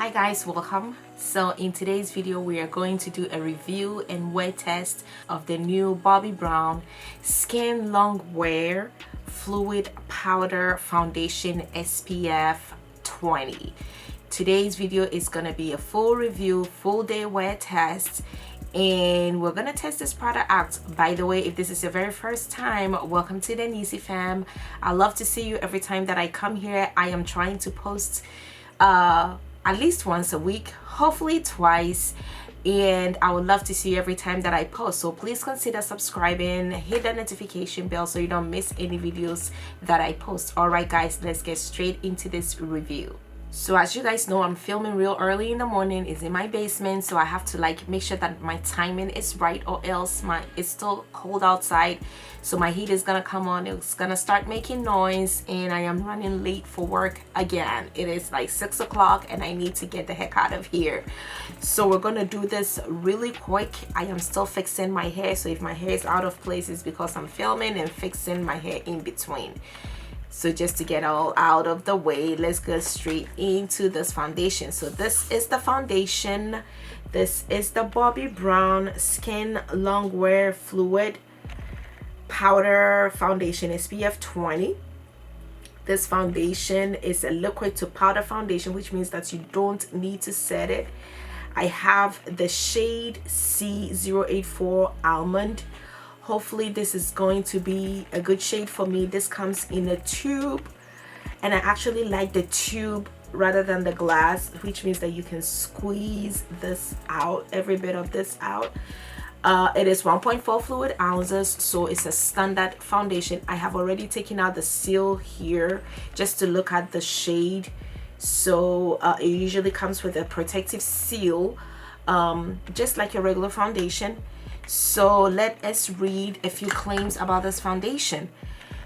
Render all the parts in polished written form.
Hi guys, welcome. So in today's video we are going to do a review and wear test of the new Bobbi Brown Skin Long-wear Fluid Powder Foundation SPF 20. Today's video is going to be a full review, full day wear test, and we're gonna test this product out. By the way, if this is your very first time, welcome to the Niecygq fam. I love to see you every time that I come here. I am trying to post at least once a week, hopefully twice, and I would love to see you every time that I post. So please consider subscribing, hit the notification bell so you don't miss any videos that I post. All right guys, let's get straight into this review. So as you guys know, I'm filming real early in the morning. It's in my basement, so I have to like make sure that my timing is right, or else it's still cold outside, so my heat is gonna come on, it's gonna start making noise, and I am running late for work again. It is like 6 o'clock and I need to get the heck out of here. So we're gonna do this really quick. I am still fixing my hair, so if my hair is out of place, it's because I'm filming and fixing my hair in between. So just to get all out of the way, let's go straight into this foundation. So this is the foundation. This is the Bobbi Brown Skin Long-wear Fluid Powder Foundation SPF 20. This foundation is a liquid to powder foundation, which means that you don't need to set it. I have the shade C084 Almond. Hopefully this is going to be a good shade for me. This comes in a tube, and I actually like the tube rather than the glass, which means that you can squeeze this out, every bit of this out. It is 1.4 fluid ounces, so it's a standard foundation. I have already taken out the seal here just to look at the shade. So it usually comes with a protective seal, just like your regular foundation. So let us read a few claims about this foundation.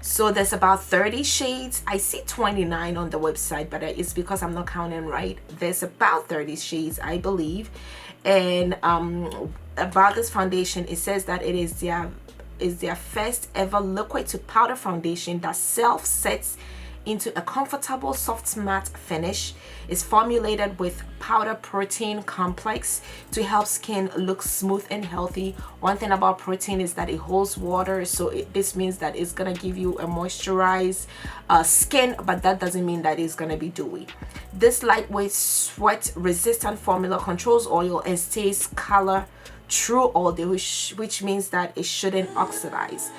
So there's about 30 shades. I see 29 on the website, but it's because I'm not counting right. There's about 30 shades, I believe. And about this foundation, it says that it is their first ever liquid to powder foundation that self sets into a comfortable soft matte finish. Is formulated with powder protein complex to help skin look smooth and healthy. One thing about protein is that it holds water, so this means that it's gonna give you a moisturized skin, but that doesn't mean that it's gonna be dewy. This lightweight sweat resistant formula controls oil and stays color true all day, which means that it shouldn't oxidize.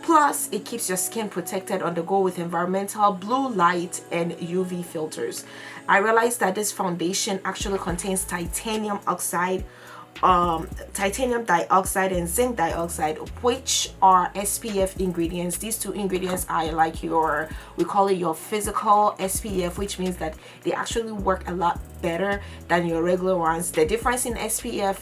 Plus, it keeps your skin protected on the go with environmental blue light and UV filters. I realized that this foundation actually contains titanium oxide, titanium dioxide and zinc dioxide, which are SPF ingredients. These two ingredients are like we call it your physical SPF, which means that they actually work a lot better than your regular ones. The difference in SPF,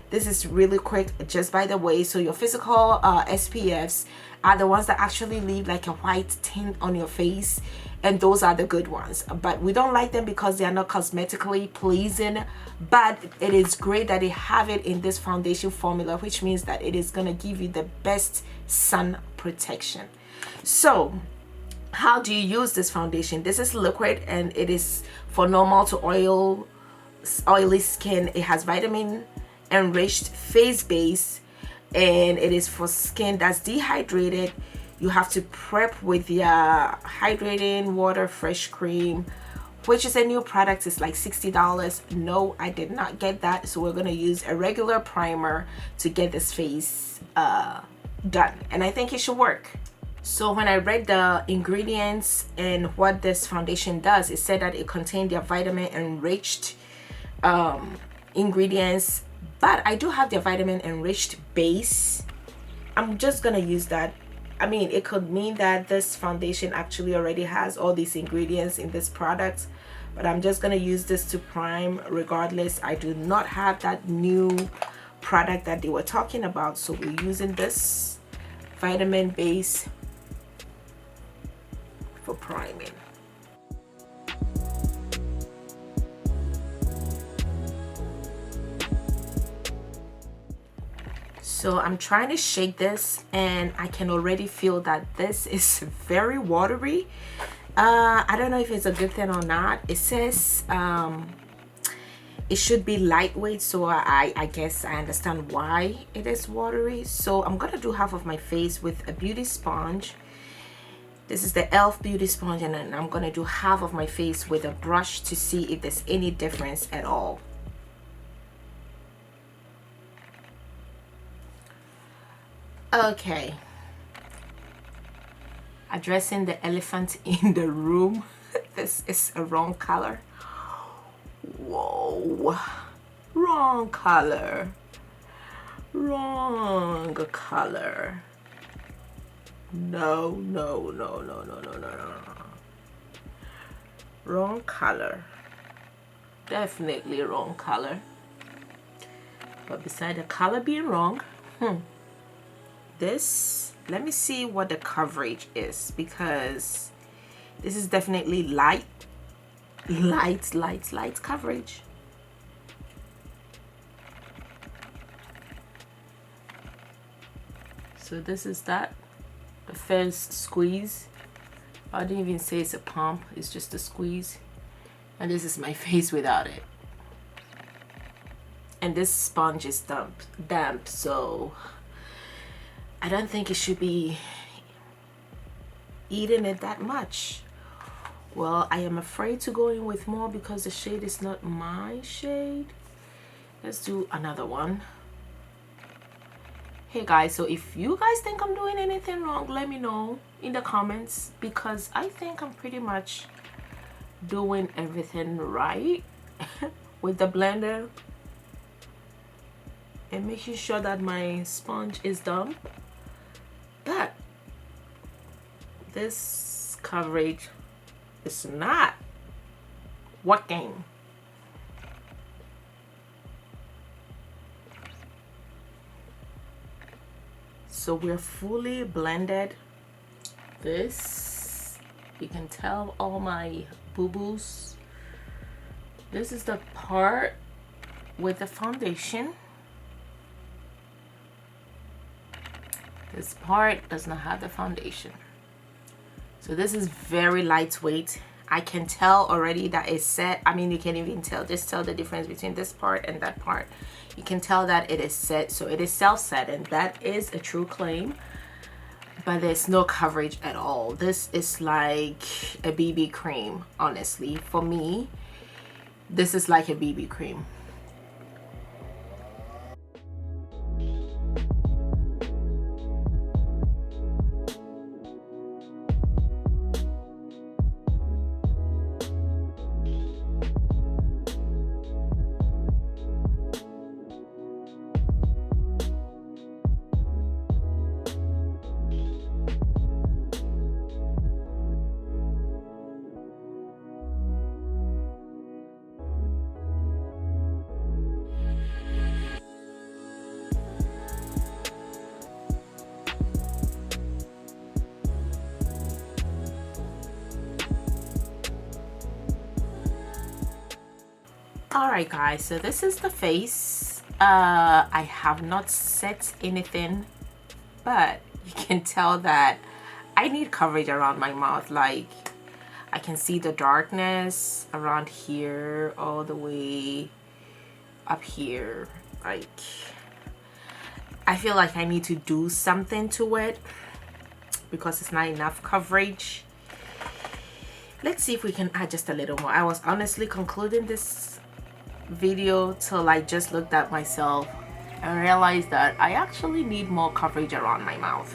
this is really quick, just by the way. So your physical SPFs are the ones that actually leave like a white tint on your face, and those are the good ones. But we don't like them because they are not cosmetically pleasing, but it is great that they have it in this foundation formula, which means that it is going to give you the best sun protection. So how do you use this foundation? This is liquid, and it is for normal to oily skin. It has vitamin enriched face base, and it is for skin that's dehydrated. You have to prep with your hydrating water fresh cream, which is a new product. It's like $60. No, I did not get that, so we're going to use a regular primer to get this face done, and I think it should work. So when I read the ingredients and what this foundation does, it said that it contained their vitamin enriched ingredients, but I do have the vitamin enriched base. I'm just gonna use that. I mean, it could mean that this foundation actually already has all these ingredients in this product, but I'm just gonna use this to prime regardless. I do not have that new product that they were talking about, so we're using this vitamin base for priming. So I'm trying to shake this, and I can already feel that this is very watery. I don't know if it's a good thing or not. It says it should be lightweight, so I guess I understand why it is watery. So I'm gonna do half of my face with a beauty sponge. This is the e.l.f. beauty sponge, and then I'm gonna do half of my face with a brush to see if there's any difference at all. Okay, addressing the elephant in the room. This is a wrong color. Whoa, wrong color, wrong color. No, no, no, no, no, no, no, no. Wrong color. Definitely wrong color. But beside the color being wrong, this, let me see what the coverage is, because this is definitely light coverage. So this is that. The first squeeze. I didn't even say it's a pump, it's just a squeeze. And this is my face without it. And this sponge is damp, so I don't think it should be eating it that much. Well, I am afraid to go in with more because the shade is not my shade. Let's do another one. Hey guys, so if you guys think I'm doing anything wrong, let me know in the comments, because I think I'm pretty much doing everything right with the blender and making sure that my sponge is damp. But this coverage is not working. So we're fully blended. This, you can tell all my boo-boos. This is the part with the foundation. This part does not have the foundation. So this is very lightweight. I can tell already that it's set. I mean, you can even tell, just tell the difference between this part and that part. You can tell that it is set, so it is self-set, and that is a true claim. But there's no coverage at all. This is like a BB cream, honestly. For me, this is like a BB cream. Alright guys, so this is the face. I have not set anything, but you can tell that I need coverage around my mouth. Like, I can see the darkness around here all the way up here. Like, I feel like I need to do something to it because it's not enough coverage. Let's see if we can add just a little more. I was honestly concluding this video till I just looked at myself and realized that I actually need more coverage around my mouth.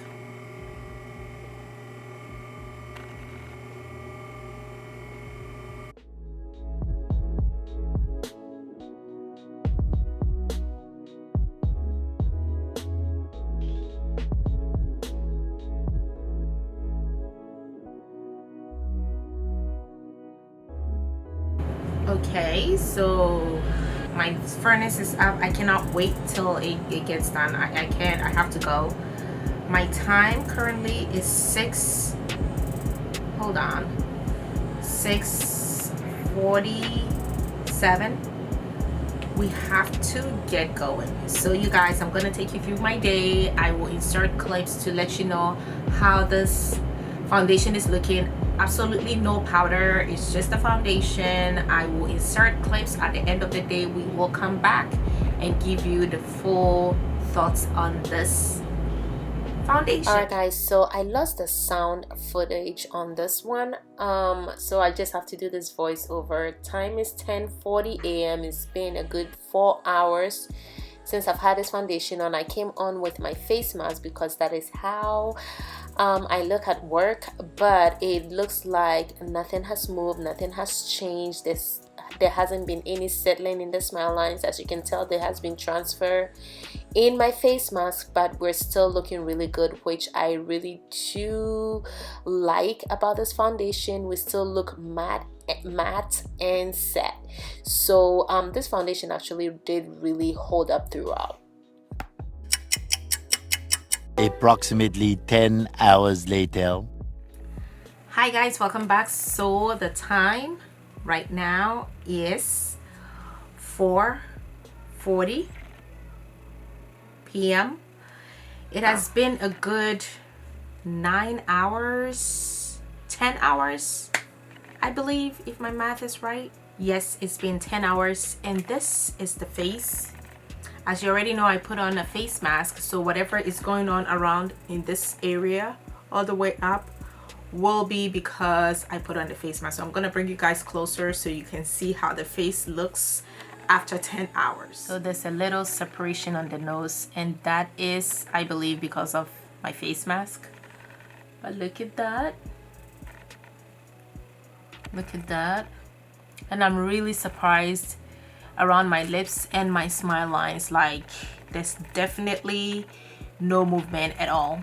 Okay, so my furnace is up. I cannot wait till it gets done. I can't. I have to go. My time currently is 6:47. We have to get going. So you guys, I'm gonna take you through my day. I will insert clips to let you know how this foundation is looking absolutely no powder. It's just a foundation. I will insert clips at the end of the day. We will come back and give you the full thoughts on this foundation. Alright guys, so I lost the sound footage on this one, so I just have to do this voiceover. Time is 10:40 a.m. It's been a good 4 hours since I've had this foundation on. I came on with my face mask because that is how I look at work, but it looks like nothing has moved, nothing has changed. There hasn't been any settling in the smile lines. As you can tell, there has been transfer in my face mask, but we're still looking really good, which I really do like about this foundation. We still look matte and set. So this foundation actually did really hold up throughout. Approximately 10 hours later. Hi guys, welcome back. So the time right now is 4:40 p.m. It has been a good 9 hours, 10 hours, I believe, if my math is right. Yes, it's been 10 hours, and this is the face. As you already know, I put on a face mask, so whatever is going on around in this area all the way up will be because I put on the face mask. So I'm gonna bring you guys closer so you can see how the face looks after 10 hours. So there's a little separation on the nose, and that is, I believe, because of my face mask. But look at that. Look at that. And I'm really surprised around my lips and my smile lines. Like, there's definitely no movement at all.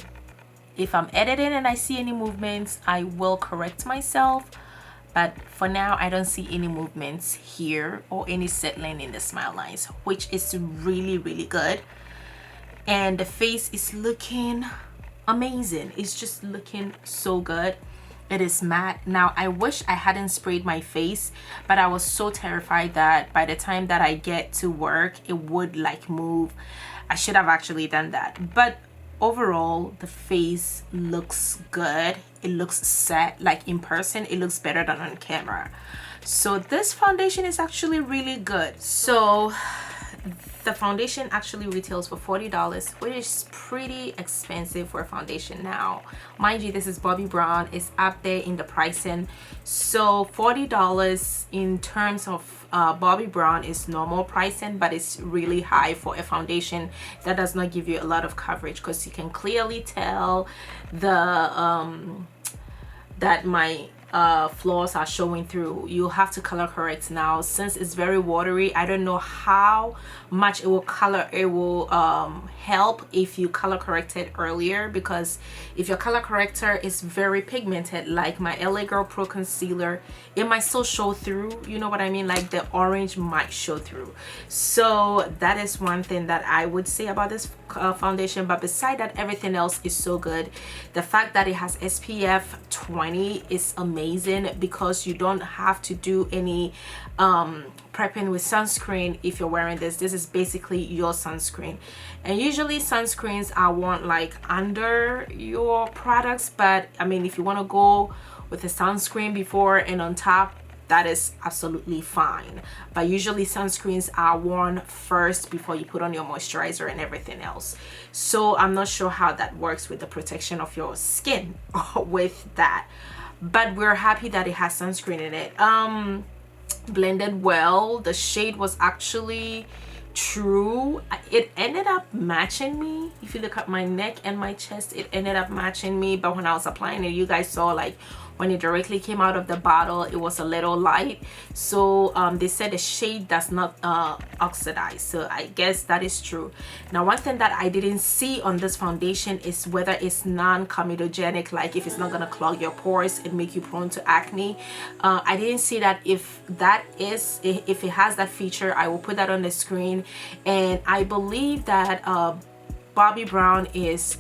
If I'm editing and I see any movements, I will correct myself, but for now I don't see any movements here or any settling in the smile lines, which is really good. And the face is looking amazing. It's just looking so good. It is matte. Now I wish I hadn't sprayed my face, but I was so terrified that by the time that I get to work it would like move. I should have actually done that, but overall the face looks good. It looks set. Like in person it looks better than on camera. So this foundation is actually really good. So the foundation actually retails for $40, which is pretty expensive for a foundation now. Mind you, this is Bobbi Brown. It's up there in the pricing. So $40 in terms of Bobbi Brown is normal pricing, but it's really high for a foundation that does not give you a lot of coverage, because you can clearly tell the that my flaws are showing through. You'll have to color correct now since it's very watery. I don't know how much it will help if you color corrected earlier, because if your color corrector is very pigmented like my LA Girl Pro concealer, it might still show through. You know what I mean? Like the orange might show through. So that is one thing that I would say about this foundation. But beside that, everything else is so good. The fact that it has SPF 20 is amazing, because you don't have to do any prepping with sunscreen if you're wearing this. This is basically your sunscreen, and usually sunscreens are worn like under your products, but I mean, if you want to go with a sunscreen before and on top, that is absolutely fine. But usually sunscreens are worn first before you put on your moisturizer and everything else. So I'm not sure how that works with the protection of your skin with that, but we're happy that it has sunscreen in it. Blended well. The shade was actually true. It ended up matching me. If you look at my neck and my chest, it ended up matching me. But when I was applying it, you guys saw like when it directly came out of the bottle, it was a little light. So they said the shade does not oxidize, so I guess that is true. Now, one thing that I didn't see on this foundation is whether it's non-comedogenic, like if it's not gonna clog your pores and make you prone to acne. I didn't see that. If it has that feature, I will put that on the screen. And I believe that Bobbi Brown is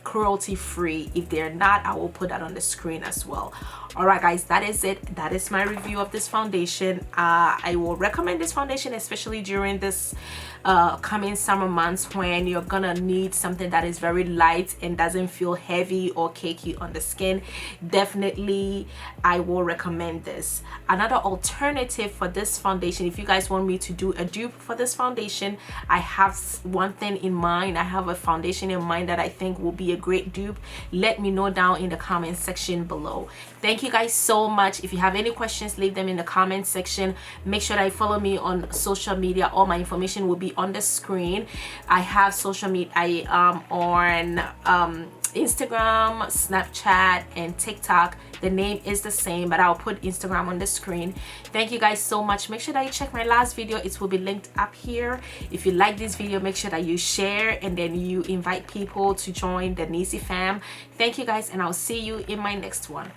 cruelty free. If they're not, I will put that on the screen as well. All right guys, that is it. That is my review of this foundation. I will recommend this foundation especially during this coming summer months when you're gonna need something that is very light and doesn't feel heavy or cakey on the skin. Definitely I will recommend this. Another alternative for this foundation, if you guys want me to do a dupe for this foundation, I have one thing in mind. I have a foundation in mind that I think will be a great dupe. Let me know down in the comment section below. Thank you guys so much. If you have any questions, leave them in the comment section. Make sure that you follow me on social media. All my information will be on the screen. I have social media. I am on Instagram, Snapchat, and TikTok. The name is the same, but I'll put Instagram on the screen. Thank you guys so much. Make sure that you check my last video. It will be linked up here. If you like this video, make sure that you share and then you invite people to join the Niecygq fam. Thank you guys, and I'll see you in my next one.